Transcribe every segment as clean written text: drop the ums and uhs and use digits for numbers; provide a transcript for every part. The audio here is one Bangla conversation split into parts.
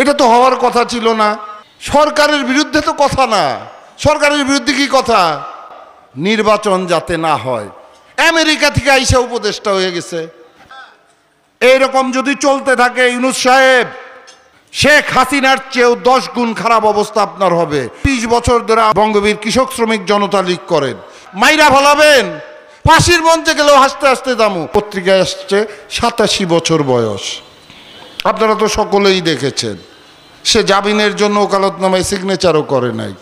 এটা তো হওয়ার কথা ছিল না। সরকারের বিরুদ্ধে তো কথা না, সরকারের বিরুদ্ধে কি কথা? নির্বাচন যাতে না হয়। আমেরিকা থেকে আইসা উপদেষ্টা হয়ে গেছে। এইরকম যদি চলতে থাকে ইউনূস সাহেব, শেখ হাসিনার চেয়েও 10 গুণ খারাপ অবস্থা আপনার হবে। 20 বছর ধরে বঙ্গবীর কৃষক শ্রমিক জনতা লীগ করেন, মাইরা ফলাবেন, ফাঁসির মঞ্চে গেলেও হাসতে হাসতে দামু। পত্রিকায় আসছে 87 বছর বয়স, আপনারা তো সকলেই দেখেছেন। সে জামিনের জন্য ওকালতনামায় সিগনেচারও করে নাই।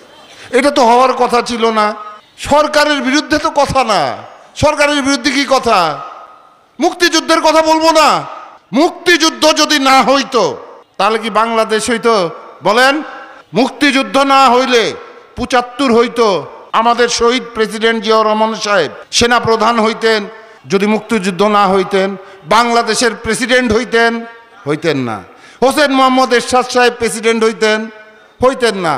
এটা তো হওয়ার কথা ছিল না। সরকারের বিরুদ্ধে তো কথা না, সরকারের বিরুদ্ধে কি কথা? মুক্তিযুদ্ধের কথা বলবো না? মুক্তিযুদ্ধ যদি না হইতো তাহলে কি বাংলাদেশ হইতো? বলেন, মুক্তিযুদ্ধ না হইলে 75 হইতো, আমাদের শহীদ প্রেসিডেন্ট জিয়াউর রহমান সাহেব সেনা প্রধান হইতেন। যদি মুক্তিযুদ্ধ না হইতেন বাংলাদেশের প্রেসিডেন্ট হইতেন? হইতেন না। হোসেন মোহাম্মদ এরশাদ সাহেব প্রেসিডেন্ট হইতেন না।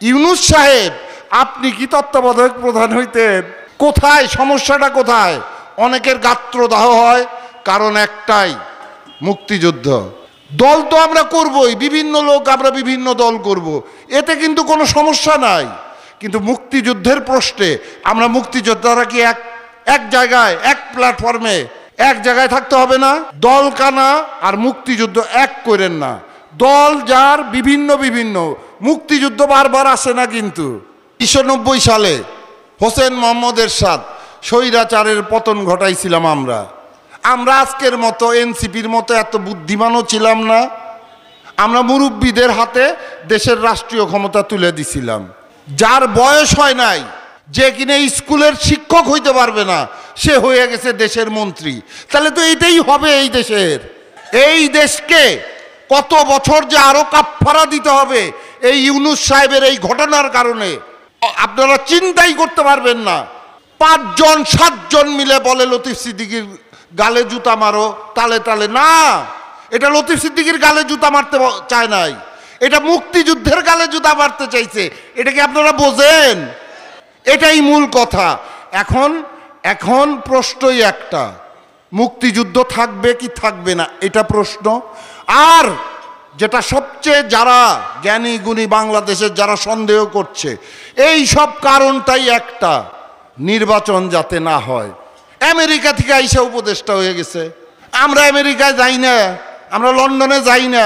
ইউনূস সাহেব আপনি কি তত্ত্বাবধায়ক প্রধান হইতেন? কোথায় সমস্যাটা? কোথায়? অনেকের গাত্রদাহ হয়, কারণ একটাই, মুক্তিযুদ্ধ। দল তো আমরা করবই, বিভিন্ন লোক আমরা বিভিন্ন দল করব, এতে কিন্তু কোনো সমস্যা নাই। কিন্তু মুক্তিযুদ্ধের প্রশ্নে আমরা মুক্তিযোদ্ধারা কি এক জায়গায়, এক প্ল্যাটফর্মে এক জায়গায় থাকতে হবে না? দল কানা আর মুক্তিযুদ্ধ এক করেন না। দল যার বিভিন্ন বিভিন্ন, মুক্তিযুদ্ধ বারবার আসে না। কিন্তু 1990 সালে হোসেন মোহাম্মদ এরশাদ স্বৈরাচারের পতন ঘটাইছিলাম আমরা। আজকের মতো এনসিপির মতো এত বুদ্ধিমানও ছিলাম না। আমরা মুরব্বীদের হাতে দেশের রাষ্ট্রীয় ক্ষমতা তুলে দিছিলাম। যার বয়স হয় নাই, যে কিনা স্কুলের শিক্ষক হইতে পারবে না, সে হয়ে গেছে দেশের মন্ত্রী। তাহলে তো এইটাই হবে এই দেশের। এই দেশকে কত বছর যে আরো কাফফারা দিতে হবে এই ইউনূস সাহেবের এই ঘটনার কারণে, আপনারা চিন্তাই করতে পারবেন না। 5 জন 7 জন মিলে বলে লতিফ সিদ্দিকীর গালে জুতা মারো, তালে তালে না। এটা লতিফ সিদ্দিকীর গালে জুতা মারতে চায় নাই, এটা মুক্তিযুদ্ধের গালে জুতা মারতে চাইছে। এটা কি আপনারা বোঝেন? এটাই মূল কথা। এখন প্রশ্নই একটা, মুক্তিযুদ্ধ থাকবে কি থাকবে না, এটা প্রশ্ন। আর যেটা সবচেয়ে যারা জ্ঞানী গুণী বাংলাদেশের যারা সন্দেহ করছে, এই সব কারণটাই একটা, নির্বাচন যাতে না হয়। আমেরিকা থেকে আইসা উপদেষ্টা হয়ে গেছে। আমরা আমেরিকায় যাই না, আমরা লন্ডনে যাই না।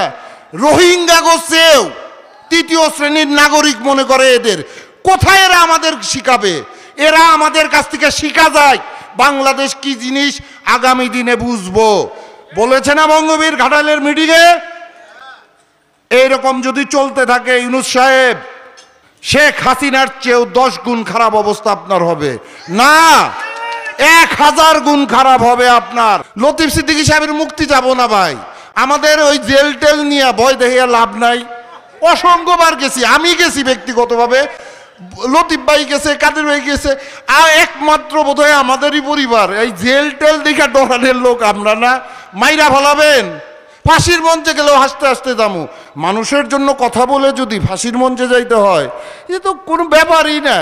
রোহিঙ্গা গোছেও 3য় শ্রেণীর নাগরিক মনে করে এদের। কোথায় এরা আমাদের শিখাবে? এরা আমাদের কাছ থেকে শিখা যায় বাংলাদেশ কি জিনিস আগামী দিনে বুঝবো। বলেছে না বঙ্গবীর ঘাটালের মিটিংয়ে? এইরকম যদি চলতে থাকে ইউনূস সাহেব, শেখ হাসিনার চেয়েও 10 গুণ খারাপ অবস্থা আপনার হবে না, 1000 গুণ খারাপ হবে আপনার। লতিফ সিদ্দিকী সাহেবের মুক্তি যাব না ভাই। আমাদের ওই জেল টেল নিয়ে ভয় দেখিয়ে লাভ নাই। অসংখ্যবার গেছি, আমি গেছি ব্যক্তিগতভাবে, লতিফ ভাই গেছে, কাদের ভাই গেছে, আর একমাত্র বোধহয় আমাদেরই পরিবার। এই জেল টেল দেখা ডরানের লোক আমরা না। মাইরা ফলাবেন, ফাঁসির মঞ্চে গেলেও হাসতে হাসতে দামু। মানুষের জন্য কথা বলে যদি ফাঁসির মঞ্চে যাইতে হয়, এ তো কোনো ব্যাপারই না।